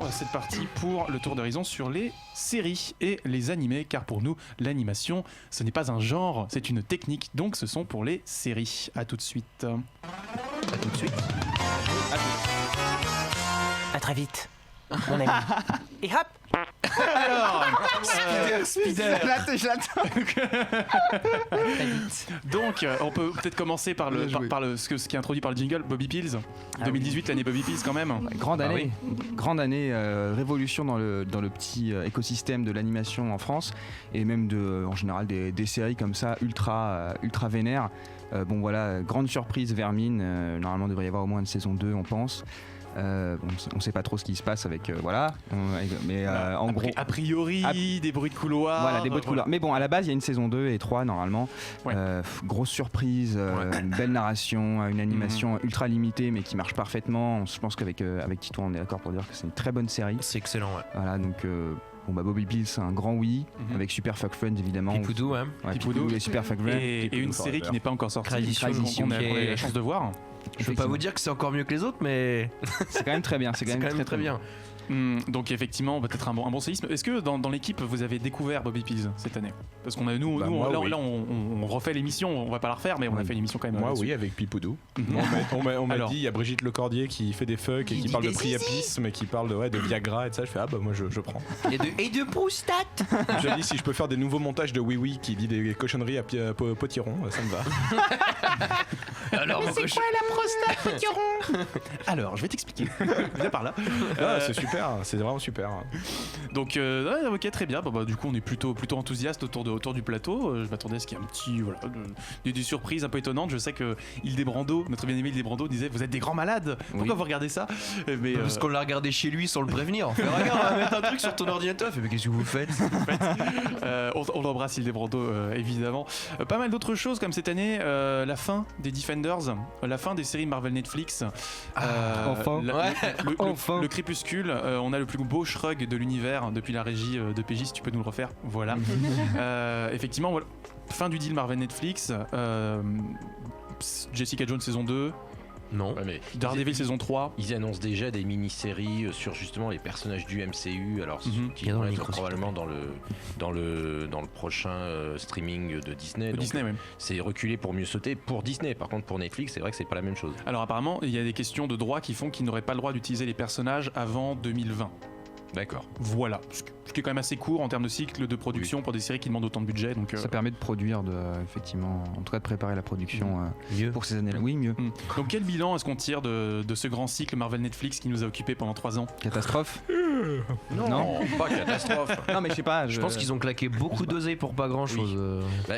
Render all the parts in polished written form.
C'est parti pour le tour d'horizon sur les séries et les animés, car pour nous, l'animation, ce n'est pas un genre, c'est une technique, donc ce sont pour les séries. À tout de suite. À tout de suite. À très vite, mon ami. Et hop. Alors, Spider. Je l'attends. donc, on peut peut-être commencer par ce qui est introduit par le jingle, Bobby Pills. 2018, l'année Bobby Pills quand même. Grande année, grande année, révolution dans le petit écosystème de l'animation en France et même en général des séries comme ça ultra vénères. Bon voilà, grande surprise Vermine, normalement il devrait y avoir au moins une saison 2 on pense. On sait pas trop ce qui se passe avec mais en gros a priori des bruits de couloir. Voilà, des bruits de couloir. Mais bon, à la base, il y a une saison 2 et 3 normalement. Ouais. Grosse surprise, une belle narration, une animation ultra limitée mais qui marche parfaitement. Je pense qu'avec Tito, on est d'accord pour dire que c'est une très bonne série. C'est excellent, ouais. Voilà, donc Bobby Pills, c'est un grand oui, avec Super Fuck Friends évidemment. Pipoudou, hein. Ouais, Pipoudou. et Super Fuck Friends. Et une série qui n'est pas encore sortie, Tradition, qu'on a qui est- la chance de voir. Je peux pas vous dire que c'est encore mieux que les autres, mais C'est quand même très bien. c'est quand même très bien. Donc effectivement, peut-être un bon séisme. Est-ce que dans l'équipe, vous avez découvert Bobby Pills cette année? Parce qu'on a moi, oui. on refait l'émission, on va pas la refaire, mais on a fait l'émission quand même. Moi, là-dessus. oui, avec Pipoudou. Mhm. On m'a Alors. dit, il y a Brigitte Lecordier qui fait des fucks et qui parle de priapisme et qui parle de Viagra et de ça. Je fais, moi je prends. Et de prostate. J'ai dit, si je peux faire des nouveaux montages de Oui Oui qui dit des cochonneries à potiron, ça me va. Alors, c'est quoi la prostate? Alors, je vais t'expliquer. Viens par là. C'est super, c'est vraiment super. Donc, ok, très bien. Du coup, on est plutôt enthousiaste autour du plateau. Je m'attendais à ce qu'il y ait un petit, des surprises un peu étonnantes. Je sais que Hildebrando, notre bien-aimé Hildebrando, disait: vous êtes des grands malades. Pourquoi vous regardez ça? Mais Parce qu'on l'a regardé chez lui sans le prévenir. On fait, regarde, on va mettre un truc sur ton ordinateur. Il fait, mais qu'est-ce que vous faites? on l'embrasse Hildebrando, évidemment. Pas mal d'autres choses comme cette année. La fin des Defenders, la fin des séries Marvel Netflix. Enfin. Enfin. Le crépuscule. On a le plus beau shrug de l'univers depuis la régie de PJ, si tu peux nous le refaire. Voilà. Effectivement, voilà. Fin du deal Marvel Netflix. Jessica Jones saison 2. Non. Ouais, mais Daredevil saison 3. ils annoncent déjà des mini-séries sur justement les personnages du MCU, alors qui vont être probablement dans le prochain streaming de Disney. Donc, Disney, même. c'est reculé pour mieux sauter pour Disney. Par contre, pour Netflix, c'est vrai que c'est pas la même chose. Alors apparemment, il y a des questions de droit qui font qu'ils n'auraient pas le droit d'utiliser les personnages avant 2020. D'accord. Voilà, ce qui est quand même assez court en termes de cycle de production pour des séries qui demandent autant de budget. Donc, Ça permet de produire, effectivement, en tout cas de préparer la production Mieux. pour ces années-là. Oui, mieux. Donc quel bilan est-ce qu'on tire de ce grand cycle Marvel Netflix qui nous a occupés pendant 3 ans? Catastrophe. Non, pas catastrophe. Non, mais je sais pas. Je pense qu'ils ont claqué beaucoup d'osé pour pas grand chose.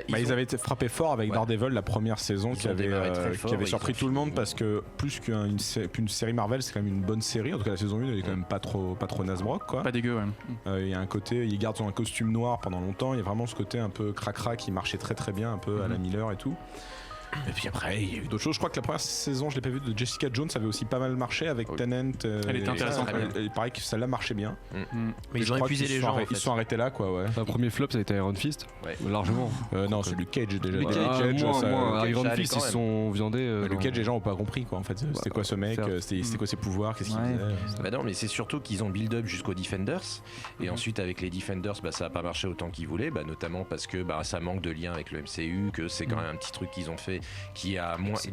Ils avaient été frappés fort avec Daredevil la première saison Ils qui ont avait démarré très fort, qui avait ils surpris ont tout le monde fini. parce que plus qu'une série Marvel, c'est quand même une bonne série. En tout cas, la saison 1 elle est quand même pas trop nasbrock quoi. Pas dégueu, ouais. Il y a un côté, il garde son costume noir pendant longtemps. Il y a vraiment ce côté un peu cracra qui marchait très très bien, un peu à la Miller et tout. Et puis après, il y a eu d'autres choses. Je crois que la première saison, je l'ai pas vue, de Jessica Jones avait aussi pas mal marché avec Tennant. Elle était intéressante, Il paraît que celle-là marchait bien. Mais Et ils je ont crois épuisé qu'ils les sont gens. en arrêtés- fait. Ils sont arrêtés là, quoi, ouais. Le premier flop, ça a été Iron Fist, Ouais. largement. Non, c'est Luke Cage déjà. Luke Cage, Cage, ça- Iron ça allait Fist, quand ils se sont viandés. Luke Cage, les gens ont pas compris quoi en fait. C'était quoi ce mec? certes. C'était quoi ses pouvoirs? Qu'est-ce qu'il Ouais. faisait? Bah non, mais c'est surtout qu'ils ont build-up jusqu'aux Defenders. Et ensuite, avec les Defenders, ça a pas marché autant qu'ils voulaient. Notamment parce que ça manque de lien avec le MCU, que c'est quand même un petit truc qu'ils ont fait qui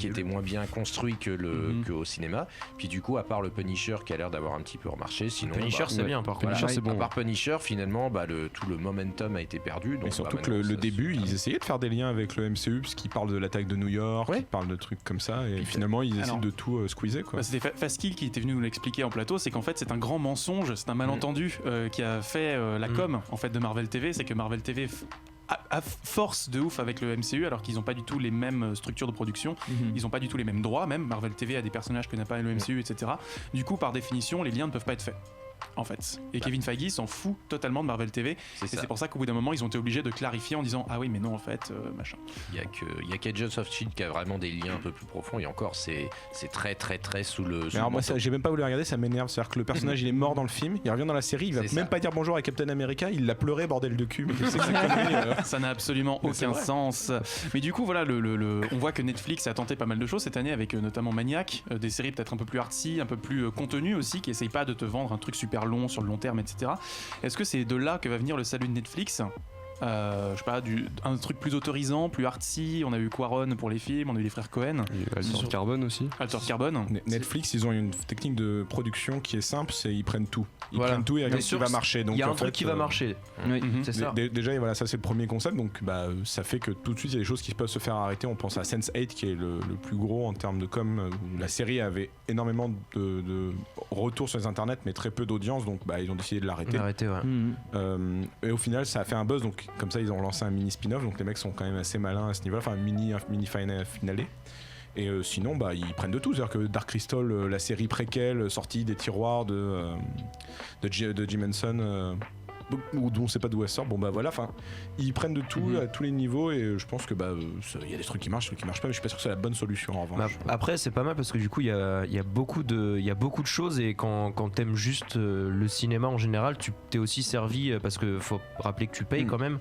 était moins bien construit qu'au cinéma. Puis du coup, à part le Punisher qui a l'air d'avoir un petit peu remarché, sinon. Punisher, c'est bien par contre. Punisher, c'est À bon. part Punisher, finalement, tout le momentum a été perdu. Donc, Et surtout que maintenant, le ça- début, ils essayaient de faire des liens avec le MCU, parce qu'ils parlent de l'attaque de New York, ils parlent de trucs comme ça, et finalement ils essaient Alors, de tout squeezer quoi. C'était Faskill qui était venu nous l'expliquer en plateau, c'est qu'en fait c'est un grand mensonge, c'est un malentendu qui a fait la com en fait de Marvel TV, c'est que Marvel TV à force de ouf avec le MCU alors qu'ils n'ont pas du tout les mêmes structures de production, ils n'ont pas du tout les mêmes droits, même Marvel TV a des personnages que n'a pas le MCU, etc. Du coup par définition les liens ne peuvent pas être faits. En fait. Et Kevin Feige s'en fout totalement de Marvel TV. C'est Et ça. c'est pour ça qu'au bout d'un moment, ils ont été obligés de clarifier en disant ah oui, mais non, en fait, machin. Il y a qu'Agents of Shield qui a vraiment des liens un peu plus profonds. Et encore, c'est très très très sous le. Mais alors moi j'ai même pas voulu regarder, ça m'énerve, c'est-à-dire que le personnage il est mort dans le film, il revient dans la série, il va C'est même ça. pas dire bonjour à Captain America, il l'a pleuré bordel de cul, mais qu'est-ce que c'est que cette connerie, Ça n'a absolument aucun sens. Mais du coup, voilà, on voit que Netflix a tenté pas mal de choses cette année avec notamment Maniac, des séries peut-être un peu plus artsy, un peu plus contenues aussi, qui essayent pas de te vendre un truc super super long sur le long terme, etc. Est-ce que c'est de là que va venir le salut de Netflix? Je sais pas, un truc plus autorisant, plus artsy. On a eu Quaron pour les films, on a eu les frères Cohen, Altered Carbon aussi. Altered Carbon. Netflix, ils ont une technique de production qui est simple, c'est ils prennent tout. Ils Voilà. prennent tout et Bien regardent ce qui sûr, va marcher. Donc Il y a en un truc fait, qui va marcher. Oui. C'est ça. Déjà, voilà, ça c'est le premier concept, donc ça fait que tout de suite il y a des choses qui peuvent se faire arrêter. On pense à Sense8 qui est le plus gros en termes de com. Où la série avait énormément de retours sur les internets, mais très peu d'audience, donc ils ont décidé de l'arrêter. Arrêtez, ouais. Et au final, ça a fait un buzz, donc comme ça ils ont lancé un mini spin-off, donc les mecs sont quand même assez malins à ce niveau-là, enfin un mini finale. Et sinon, ils prennent de tout. C'est-à-dire que Dark Crystal, la série préquelle sortie des tiroirs de Jim Henson, ou dont on sait pas d'où elle sort. Voilà, enfin, ils prennent de tout à tous les niveaux, et je pense que il y a des trucs qui marchent, des trucs qui marchent pas, mais je suis pas sûr que c'est la bonne solution en revanche. Après, c'est pas mal parce que du coup, il y a beaucoup de choses, et quand t'aimes juste le cinéma en général, tu t'es aussi servi, parce que faut rappeler que tu payes quand même.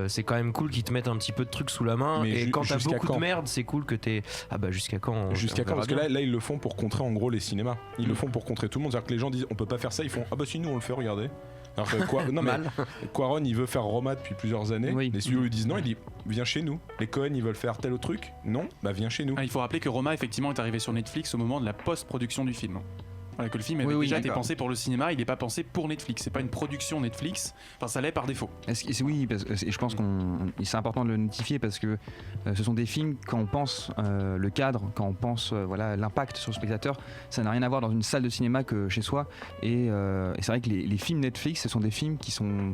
C'est quand même cool qu'ils te mettent un petit peu de trucs sous la main, Mais et quand t'as jusqu'à beaucoup quand de merde, c'est cool que t'es jusqu'à quand Jusqu'à quand? Parce que là ils le font pour contrer en gros les cinémas. Ils le font pour contrer tout le monde. C'est-à-dire que les gens disent on peut pas faire ça, ils font si nous on le fait, regardez. Alors que non mais Quaron il veut faire Roma depuis plusieurs années. Oui. Les studios lui disent non, il dit viens chez nous. Les Cohen ils veulent faire tel autre truc, non, viens chez nous. Il faut rappeler que Roma effectivement est arrivé sur Netflix au moment de la post-production du film. Voilà, que le film avait déjà été pensé pour le cinéma, il n'est pas pensé pour Netflix. C'est pas une production Netflix, enfin ça l'est par défaut. Oui, parce que je pense c'est important de le notifier, parce que ce sont des films, quand on pense le cadre, quand on pense l'impact sur le spectateur, ça n'a rien à voir dans une salle de cinéma que chez soi. Et c'est vrai que les films Netflix, ce sont des films qui sont,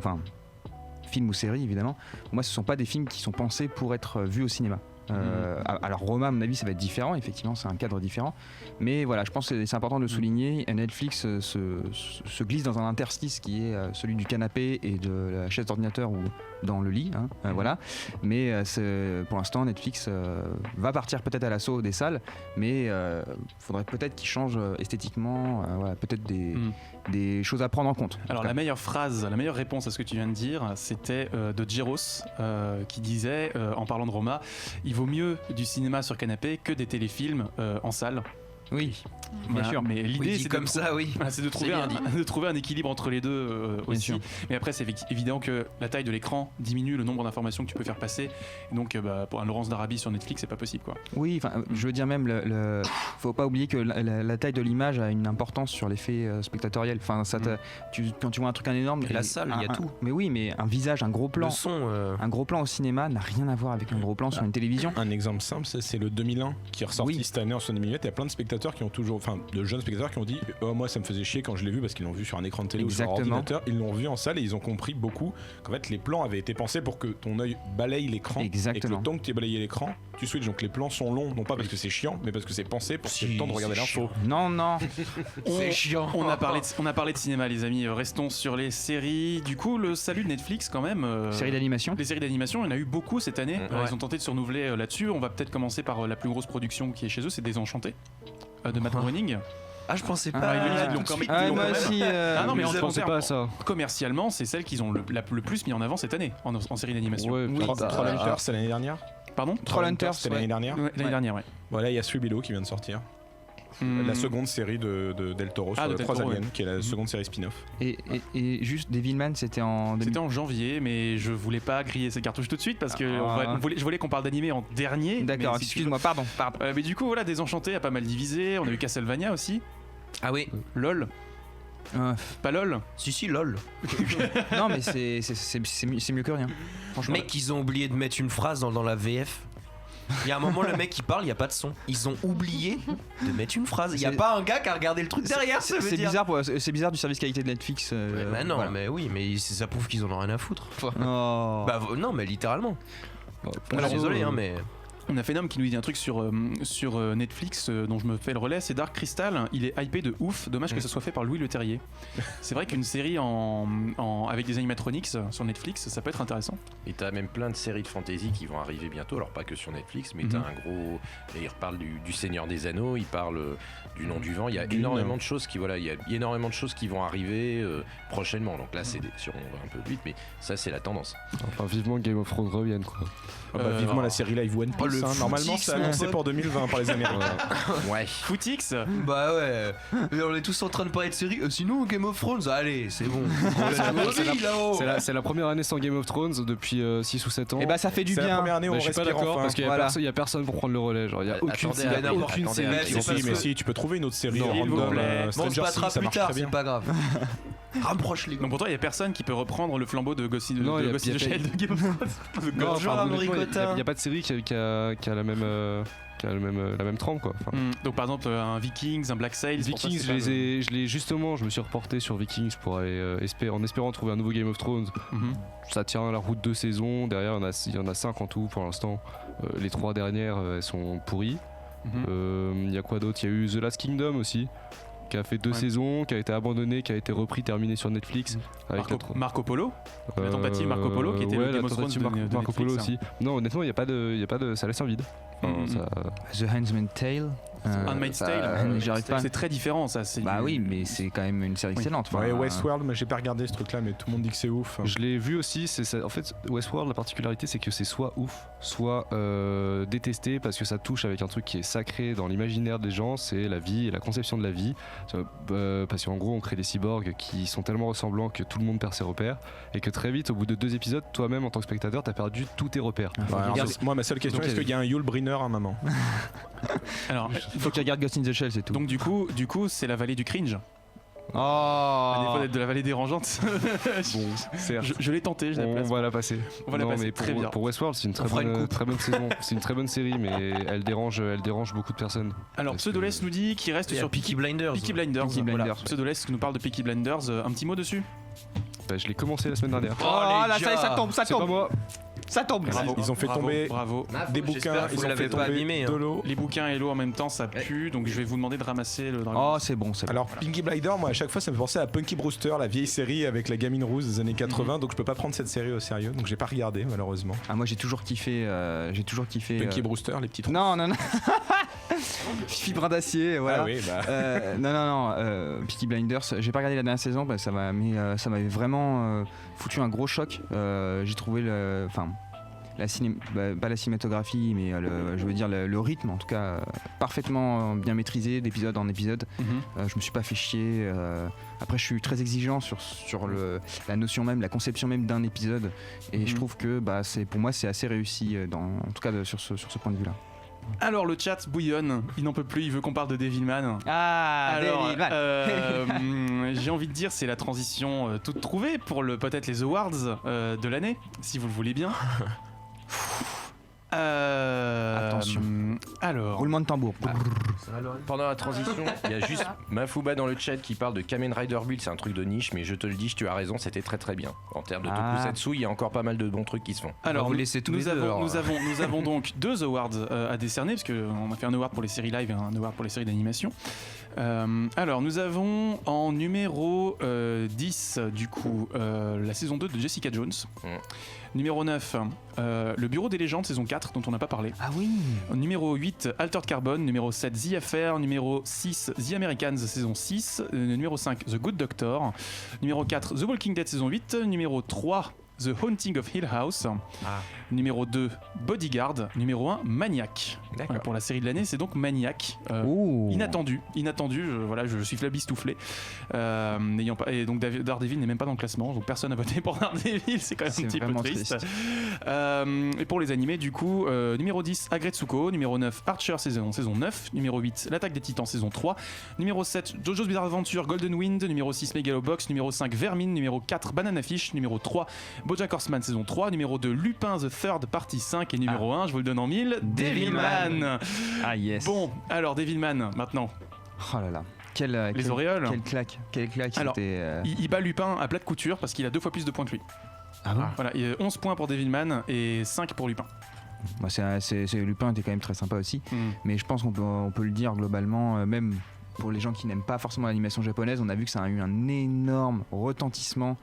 films ou séries évidemment, moi ce ne sont pas des films qui sont pensés pour être vus au cinéma. Alors Roma, à mon avis, ça va être différent, effectivement, c'est un cadre différent, mais voilà, je pense que c'est important de le souligner. Netflix se glisse dans un interstice qui est celui du canapé et de la chaise d'ordinateur ou dans le lit, voilà. Mais pour l'instant, Netflix va partir peut-être à l'assaut des salles, mais faudrait peut-être qu'il change esthétiquement, peut-être des choses à prendre en compte. Alors la meilleure réponse à ce que tu viens de dire, c'était de Djeros, qui disait, en parlant de Roma, il vaut mieux du cinéma sur canapé que des téléfilms en salle. Oui, bien Voilà. sûr. Mais l'idée, c'est comme ça, oui. c'est de trouver un équilibre entre les deux aussi. sûr. Mais après, c'est évident que la taille de l'écran diminue le nombre d'informations que tu peux faire passer. Et donc, pour un Laurence d'Arabie sur Netflix, c'est pas possible, quoi. Oui, je veux dire même, faut pas oublier que la taille de l'image a une importance sur l'effet spectatoriel. Enfin, quand tu vois un truc énorme, Et la salle, il y a tout. Mais oui, mais un visage, un gros plan, Le son. un gros plan au cinéma n'a rien à voir avec un gros plan sur une télévision. Un exemple simple, c'est le 2001 qui est ressorti cette année en 70 mm. Il y a plein de spectateurs qui ont de jeunes spectateurs qui ont dit moi ça me faisait chier quand je l'ai vu, parce qu'ils l'ont vu sur un écran de télé ou sur un ordinateur. Ils l'ont vu en salle et ils ont compris beaucoup qu'en fait les plans avaient été pensés pour que ton œil balaye l'écran. Exactement. Et que le temps que tu aies balayé l'écran, tu switches. Donc les plans sont longs, non pas parce que c'est chiant, mais parce que c'est pensé pour que tu aies le temps de regarder l'info. Non. C'est chiant. On a parlé de cinéma, les amis. Restons sur les séries. Du coup, le salut de Netflix, quand même. Série d'animation. Les séries d'animation, il y en a eu beaucoup cette année. Ouais. Ils ont tenté de se renouveler là-dessus. On va peut-être commencer par la plus grosse production qui est chez eux, c'est Désenchanté de Matt Groening. Je pensais Ah, pas. ils l'ont quand même- moi aussi. Ah non, mais en je pensais pas à ça. commercialement, c'est celle qu'ils ont le plus mis en avant cette année en série d'animation. Ouais, Trollhunters, c'est l'année dernière. Pardon Trollhunters, c'est l'année dernière. Ouais, l'année dernière, ouais. Voilà, il y a Three Below qui vient de sortir. La seconde série de Del Toro sur de les Del 3 Toro, aliens, ouais. qui est la seconde série spin-off. Et juste Devilman, c'était en C'était en janvier, mais je voulais pas griller ces cartouches tout de suite parce que je voulais qu'on parle d'animé en dernier. D'accord, mais si excuse-moi, pardon. mais du coup, voilà, Désenchanté a pas mal divisé. On a eu Castlevania aussi. Ah oui. LOL. Pas LOL. Si, lol. Non, mais c'est mieux que rien. Franchement. Mec, ils ont oublié de mettre une phrase dans la VF. Il y a un moment, le mec il parle, il n'y a pas de son. Ils ont oublié de mettre une phrase. Il n'y a pas un gars qui a regardé le truc derrière. C'est bizarre du service qualité de Netflix. Bah non, voilà. mais oui, mais ça prouve qu'ils en ont rien à foutre. Oh. Bah non, mais littéralement. Alors, Désolé, mais. On a Phenom qui nous dit un truc sur Netflix dont je me fais le relais, c'est Dark Crystal. Il est hypé de ouf. Dommage que ça soit fait par Louis Leterrier. C'est vrai qu'une série avec des animatronics sur Netflix, ça peut être intéressant. Et t'as même plein de séries de fantasy qui vont arriver bientôt. Alors pas que sur Netflix, mais t'as un gros. Et il reparle du Seigneur des Anneaux, il parle du Nom du Vent. Il y a énormément de choses qui vont arriver prochainement. Donc là, c'est sûr, on va un peu vite, mais ça, c'est la tendance. Enfin, vivement Game of Thrones revienne, quoi. Vivement la série Live One Piece. hein. Normalement, Footix, c'est mon annoncé pote. pour 2020 par les Américains. Ouais. Footix. Bah ouais, mais on est tous en train de parler de séries. Sinon, Game of Thrones, allez, c'est bon. C'est la première année sans Game of Thrones depuis 6 ou 7 ans. Et bah ça fait du C'est la bien. première année où Bah, on je suis pas respire d'accord enfin. parce qu'il Voilà. y a personne pour prendre le relais. Genre, il y a aucune Attendez, série. attendez, Aucune attendez, série. attendez, qui c'est passe. Mais si, tu peux trouver une autre série S'il vous random. plaît. Bon, on se Stranger battra Things, ça plus marche tard, très bien. c'est pas grave. Rapproche les gars. Donc pour toi, il y a personne qui peut reprendre le flambeau de Ghost in Non, the y a- Ghost in the y a- Shell de Game of Thrones. Non, Bonjour, enfin, Amaury honnêtement, Cotin. il y a pas de série qui a la même la même trempe quoi. Enfin, Donc par exemple un Vikings, un Black Sails. pour toi, Vikings, c'est pas le- je me suis reporté sur Vikings pour aller en espérant trouver un nouveau Game of Thrones. Mhm. Ça tient la route 2 saisons. Derrière, il y en a 5 en tout pour l'instant. Les 3 dernières, elles sont pourries. Mhm. Il y a quoi d'autre? Il y a eu The Last Kingdom aussi, qui a fait 2 Ouais. saisons, qui a été abandonné, qui a été repris, terminé sur Netflix. Avec Marco Polo. La tentative Marco Polo, qui était le ouais, Game la of Thrones tentative de Marco Polo Netflix, aussi. Non, honnêtement, il y a pas de, ça laisse un vide. Enfin, Mhm. ça- The Handmaid's Tale. Handmaid's ça- Tale. J'arrive pas. C'est très différent ça. Bah oui, mais c'est quand même une série excellente. Enfin, Ouais, Westworld, mais j'ai pas regardé ce truc-là, mais tout le monde dit que c'est ouf. Je l'ai vu aussi. En fait, Westworld, la particularité, c'est que c'est soit ouf, soit détesté parce que ça touche avec un truc qui est sacré dans l'imaginaire des gens, c'est la vie et la conception de la vie. Parce qu'en gros, on crée des cyborgs qui sont tellement ressemblants que tout le monde perd ses repères et que très vite, au bout de 2 épisodes, toi-même en tant que spectateur, t'as perdu tous tes repères. Ouais, alors, Regarde- moi, ma seule question, Donc, est-ce qu'il y a un Yul Brynner à un moment? Alors, Il faut que tu regardes Ghost in the Shell, c'est tout. donc du coup, c'est la vallée du cringe. Oh À défaut d'être de la vallée dérangeante. Bon, certes. je l'ai tenté, je l'ai On placé. va la passer. On va la Non, passer, mais très bien. pour Westworld, c'est une On fera une coupe. très bonne saison. C'est une très bonne série, mais elle dérange beaucoup de personnes. Alors Parce Pseudoless nous dit qu'il reste Il y a sur Peaky Blinders. Peaky Blinders. Peaky Voilà. Blinders, ouais. Pseudoless nous parle de Peaky Blinders. Un petit mot dessus? Bah, je l'ai commencé la semaine dernière. Oh, là, les ça y est, ça gars. tombe, ça C'est pas tombe, moi. ça tombe. Bravo. Ils ont fait Bravo, tomber Bravo. des bouquins, que ils vous ont l'avez fait pas tomber abîmé, hein. de l'eau. Les bouquins et l'eau en même temps, ça pue. Donc je vais vous demander de ramasser le dragon. Oh, c'est bon, c'est bon. Alors, Pinky Blinder, moi, à chaque fois, ça me fait penser à Punky Brewster, la vieille série avec la gamine rousse des années 80, donc je peux pas prendre cette série au sérieux, donc j'ai pas regardé, malheureusement. Ah, moi j'ai toujours kiffé. Punky Brewster, les petites Non, non, non. Fifi Brin d'Acier, voilà. Ah oui, bah. Non, Peaky Blinders, j'ai pas regardé la dernière saison, bah, ça m'avait vraiment foutu un gros choc. J'ai trouvé pas la cinématographie, mais je veux dire le rythme, en tout cas, parfaitement bien maîtrisé d'épisode en épisode. Mhm. Je me suis pas fait chier. Après, je suis très exigeant sur la notion même, la conception même d'un épisode, et je trouve que pour moi c'est assez réussi, en tout cas sur ce point de vue-là. Alors le chat bouillonne, il n'en peut plus, il veut qu'on parle de Devilman. Ah, Alors, j'ai envie de dire, c'est la transition toute trouvée pour peut-être les awards de l'année, si vous le voulez bien. Attention. Alors, Roulement de tambour. Pendant la transition, il y a juste Mafouba dans le chat qui parle de Kamen Rider Build, c'est un truc de niche, mais je te le dis, tu as raison, c'était très très bien. En termes de tokusatsu, il y a encore pas mal de bons trucs qui se font. alors vous laisser tous les deux, alors. nous avons donc 2 awards à décerner, parce qu'on a fait un award pour les séries live et un award pour les séries d'animation. Alors nous avons en numéro 10 du coup la saison 2 de Jessica Jones. Numéro 9 le Bureau des légendes saison 4 dont on n'a pas parlé. Ah oui. Numéro 8 Altered Carbon. Numéro 7 The Affair. Numéro 6 The Americans saison 6. Numéro 5 The Good Doctor. Numéro 4 The Walking Dead saison 8. Numéro 3 The Haunting of Hill House. Numéro 2 Bodyguard. Numéro 1 Maniac. Voilà, pour la série de l'année, c'est donc Maniac. Inattendu, je suis flabistouflé. Et donc Daredevil n'est même pas dans le classement, donc personne n'a voté pour Daredevil, c'est quand même un petit peu triste. Et pour les animés, du coup, numéro 10 Agretsuko, numéro 9 Archer saison 9, numéro 8 L'attaque des titans saison 3, numéro 7 JoJo's Bizarre Adventure Golden Wind, numéro 6 Megalobox, numéro 5 Vermine, numéro 4 Banana Fish, numéro 3 BoJack Horseman saison 3, numéro 2 Lupin The Third partie 5 et numéro 1, je vous le donne en mille, Devilman. Ah yes. Bon, alors Devilman maintenant. Oh là là. Les auréoles. Quelle claque. Alors, c'était, il bat Lupin à plat de couture parce qu'il a 2 fois plus de points que lui. Ah bon. Voilà, il y a 11 points pour Devilman et 5 pour Lupin. Lupin était quand même très sympa aussi, mais je pense qu'on peut le dire globalement, même pour les gens qui n'aiment pas forcément l'animation japonaise, on a vu que ça a eu un énorme retentissement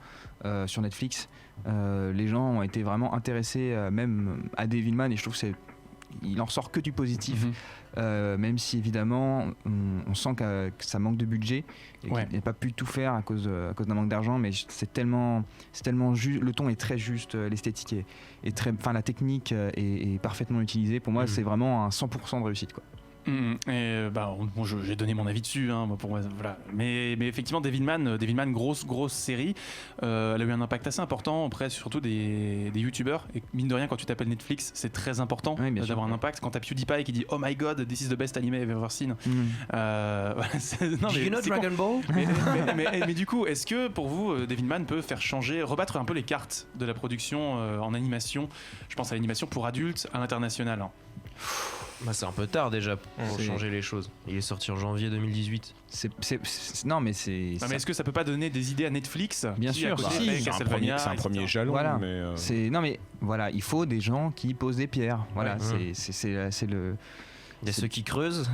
sur Netflix. Les gens ont été vraiment intéressés même à Devilman, et je trouve que c'est il en ressort que du positif. Même si évidemment on sent que ça manque de budget et qu'il n'a pas pu tout faire à cause d'un manque d'argent, mais c'est tellement juste, le ton est très juste, l'esthétique est très, enfin la technique est parfaitement utilisée. Pour moi, c'est vraiment un 100% de réussite, quoi. Et j'ai donné mon avis dessus, hein, pour moi, voilà. Mais effectivement, Devilman, grosse série, elle a eu un impact assez important auprès surtout des youtubeurs. Et mine de rien, quand tu t'appelles Netflix, c'est très important d'avoir un impact. Quand t'as PewDiePie qui dit "Oh my God, this is the best anime I've ever seen", Dragon Ball. mais du coup, est-ce que pour vous, Devilman peut faire rebattre un peu les cartes de la production en animation? Je pense à l'animation pour adultes à l'international. Hein. Bah, c'est un peu tard déjà pour changer les choses. Il est sorti en janvier 2018. Mais est-ce que ça peut pas donner des idées à Netflix? Bien sûr, c'est un premier jalon. Voilà. Mais voilà, il faut des gens qui posent des pierres. Voilà, c'est le. Il y a ceux qui creusent.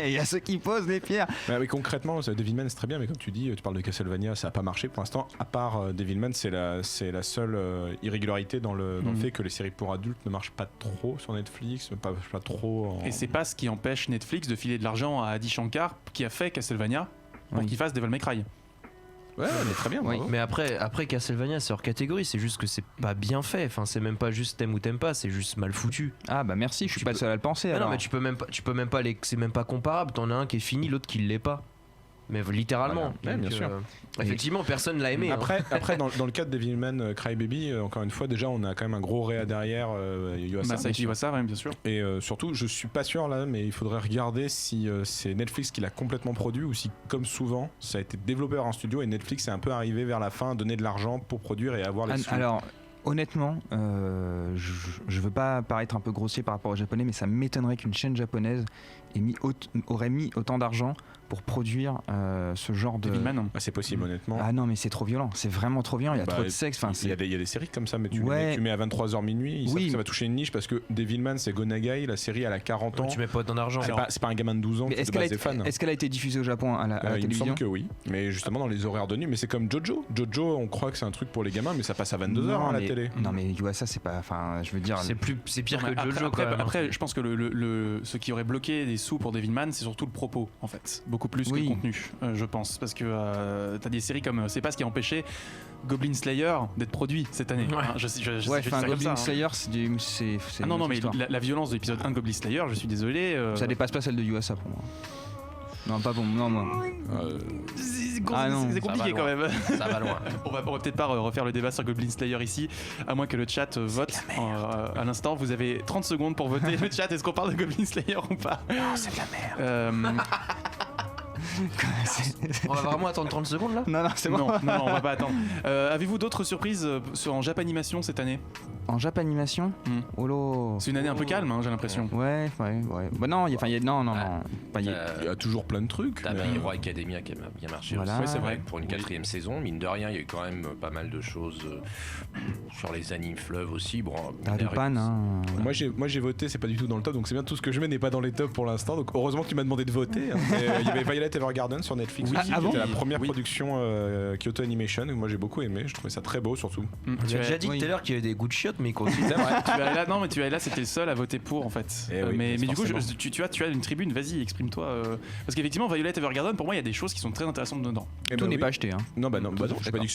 Il y a ceux qui posent des pierres. Mais concrètement, Devilman c'est très bien, mais comme tu dis, tu parles de Castlevania, ça n'a pas marché pour l'instant. À part Devilman, c'est la seule irrégularité dans le fait que les séries pour adultes ne marchent pas trop sur Netflix, pas trop. Et c'est pas ce qui empêche Netflix de filer de l'argent à Adi Shankar, qui a fait Castlevania, pour qu'il fasse Devil May Cry. Ouais, mais très bien. Oui. Bravo. Mais après Castlevania c'est hors catégorie, c'est juste que c'est pas bien fait. Enfin, c'est même pas juste t'aimes ou t'aimes pas, c'est juste mal foutu. Ah bah merci, je suis pas le seul à le penser. Ah alors. non, mais tu peux même pas c'est même pas comparable. T'en as un qui est fini, l'autre qui l'est pas. Mais littéralement. Voilà. Ouais, bien sûr. Effectivement, personne l'a aimé. Après dans le cas de Devilman Crybaby, encore une fois, déjà on a quand même un gros réa derrière, Masaaki Yuasa, bien sûr. Et surtout, je suis pas sûr là, mais il faudrait regarder si c'est Netflix qui l'a complètement produit ou si, comme souvent, ça a été développé par un studio et Netflix est un peu arrivé vers la fin à donner de l'argent pour produire et avoir les sous. Alors, honnêtement, je veux pas paraître un peu grossier par rapport aux japonais, mais ça m'étonnerait qu'une chaîne japonaise aurait mis autant d'argent pour produire ce genre de. Devilman. C'est possible, honnêtement. Ah non, mais c'est trop violent, c'est vraiment trop violent, il y a trop de sexe. Il y a des séries comme ça, mais tu mets à 23h minuit, ils savent que ça va toucher une niche parce que Devilman c'est Gonagai, la série elle a 40 ans. Tu mets pas autant d'argent. C'est pas un gamin de 12 ans qui est de base des fans. Est-ce qu'elle a été diffusée au Japon à la télévision? Il me semble que oui, mais justement dans les horaires de nuit. Mais c'est comme Jojo. Jojo, on croit que c'est un truc pour les gamins, mais ça passe à 22h à la télé. Non, mais Yuasa, c'est pas. Enfin, je veux dire. C'est pire que Jojo. Après, je pense que ce qui aurait bloqué des sous pour Devilman, c'est surtout le propos, en fait, beaucoup plus que le contenu, je pense, parce que t'as des séries comme c'est pas ce qui a empêché Goblin Slayer d'être produit cette année. Ouais. Je dis ça Goblin comme ça, Slayer, c'est ah non, mais la violence de l'épisode 1 de Goblin Slayer, je suis désolé. Ça dépasse pas celle de Yuasa pour moi. Non, pas bon, non, moi. C'est compliqué quand même. Ça va loin. On va peut-être pas refaire le débat sur Goblin Slayer ici, à moins que le chat vote. À l'instant, vous avez 30 secondes pour voter. Le chat, est-ce qu'on parle de Goblin Slayer ou pas? Non, c'est de la merde. On va vraiment attendre 30 secondes là? Non, c'est bon. Non, on va pas attendre. Avez-vous d'autres surprises en Japanimation cette année? En Japanimation? Oh là. C'est une année un peu calme, hein, j'ai l'impression. Ouais. Bah non, il y a toujours plein de trucs. T'as My Hero Academia qui a bien marché Voilà. aussi. Ouais, c'est vrai. Pour une 4ème saison, mine de rien, il y a eu quand même pas mal de choses sur les animes fleuves aussi. Bon, Pan, hein. Moi j'ai voté, c'est pas du tout dans le top, donc c'est bien, tout ce que je mets n'est pas dans les tops pour l'instant. Donc heureusement que tu m'as demandé de voter. Hein. Il y avait Violet Evergarden sur Netflix aussi, qui était la première production Kyoto Animation. Moi j'ai beaucoup aimé, je trouvais ça très beau surtout. Tu as déjà dit tout à l'heure qu'il y avait des goûts de chiottes, mais il continue. Tu es là, c'était le seul à voter pour en fait. Mais du coup, tu as une tribune, vas-y, exprime-toi. Parce qu'effectivement, Violet Evergarden, pour moi, il y a des choses qui sont très intéressantes dedans. Tout n'est pas acheté. Hein. Non,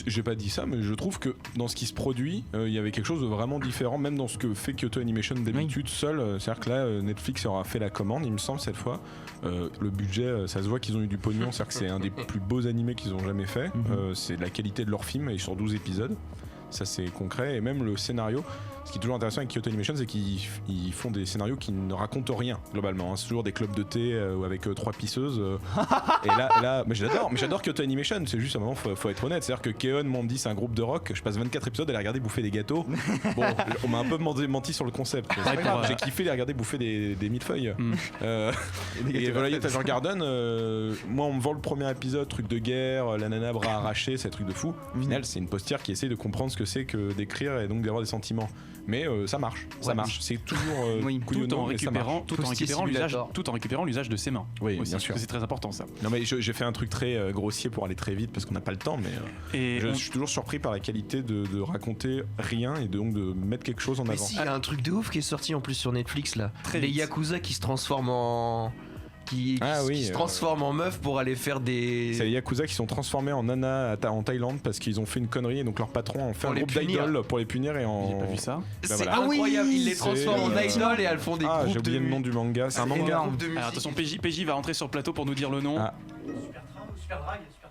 j'ai pas dit ça, mais je trouve que dans ce qui se produit, il y avait quelque chose de vraiment différent, même dans ce que fait Kyoto Animation d'habitude seul. C'est-à-dire que là, Netflix aura fait la commande, il me semble, cette fois. Le budget, ça se voit qu'ils ont eu du pognon, c'est-à-dire que c'est un des plus beaux animés qu'ils ont jamais fait. C'est de la qualité de leur film, et sur 12 épisodes. Ça, c'est concret. Et même le scénario. Ce qui est toujours intéressant avec Kyoto Animation, c'est qu'ils font des scénarios qui ne racontent rien globalement. Hein. C'est toujours des clubs de thé avec 3 pisseuses. Et là, mais j'adore Kyoto Animation. C'est juste à un moment, faut être honnête. C'est-à-dire que Keon m'ont dit c'est un groupe de rock. Je passe 24 épisodes à les regarder bouffer des gâteaux. Bon, on m'a un peu menti sur le concept. C'est pas grave. J'ai kiffé les regarder bouffer des millefeuilles. Et voilà, Evergarden. Moi, on me vend le premier épisode, truc de guerre, la nana bras arrachés, c'est un truc de fou. Au final, c'est une postière qui essaie de comprendre ce que c'est que d'écrire et donc d'avoir des sentiments. Mais ça marche, ça marche. C'est toujours couillonnant, mais ça marche. Tout en récupérant l'usage de ses mains. Oui, aussi, bien sûr. C'est très important ça. Non mais j'ai fait un truc très grossier pour aller très vite parce qu'on n'a pas le temps, mais je suis toujours surpris par la qualité de raconter rien et donc de mettre quelque chose en Mais avant. si, il y a un truc de ouf qui est sorti en plus sur Netflix là. Les Yakuza qui se transforment en... qui se transforment en meufs pour aller faire des... C'est les Yakuza qui sont transformés en nana en Thaïlande parce qu'ils ont fait une connerie et donc leur patron en fait un groupe d'idoles pour les punir et en... J'ai pas vu ça. C'est incroyable, ils les transforment en idoles et elles font des groupes j'ai oublié le nom du manga, c'est un manga. Alors attention, PJ va rentrer sur le plateau pour nous dire le nom.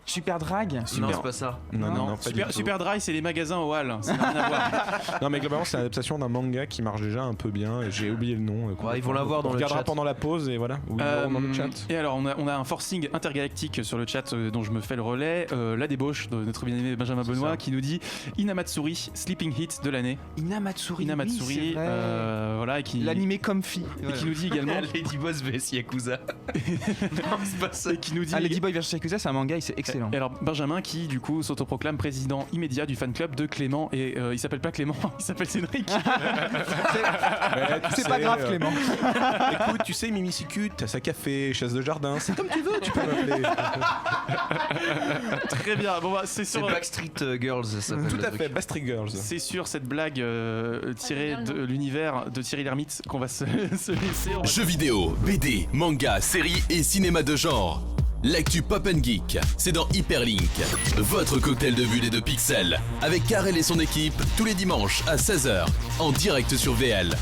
Super Drag. Non, c'est pas ça. Non, pas du tout. Super Dry, c'est les magasins au Hall. Ça n'a rien à voir. Non, mais globalement, c'est une adaptation d'un manga qui marche déjà un peu bien. J'ai oublié le nom. Ils vont l'avoir dans le chat. On regardera pendant la pause et voilà. Ou dans le chat. Et alors, on a un forcing intergalactique sur le chat dont je me fais le relais. La débauche de notre bien-aimé Benjamin Benoît qui nous dit Inamatsuri, Sleeping Hit de l'année. Inamatsuri. Inamatsuri, voilà, et qui l'animé Comfy. Et qui nous dit également Lady Boss vs Yakuza. Non, c'est pas ça. Et qui nous dit Lady Boy vs Yakuza, c'est un manga et c'est excellent. Et alors Benjamin qui du coup s'autoproclame président immédiat du fan club de Clément et il s'appelle pas Clément, il s'appelle Cédric. C'est pas grave Clément. Écoute, tu sais Mimi Sicut, t'as sa café, chasse de jardin, c'est comme tu veux, tu peux m'appeler. Très bien, bon bah c'est sur Backstreet Girls ça s'appelle. Tout à fait, Backstreet Girls. C'est sur cette blague tirée de l'univers de Thierry Lhermitte qu'on va se laisser. Jeux vidéo, BD, manga, séries et cinéma de genre. L'actu Pop & Geek, c'est dans Hyperlink, votre cocktail de bulles et de pixels, avec Karel et son équipe, tous les dimanches à 16h, en direct sur VL.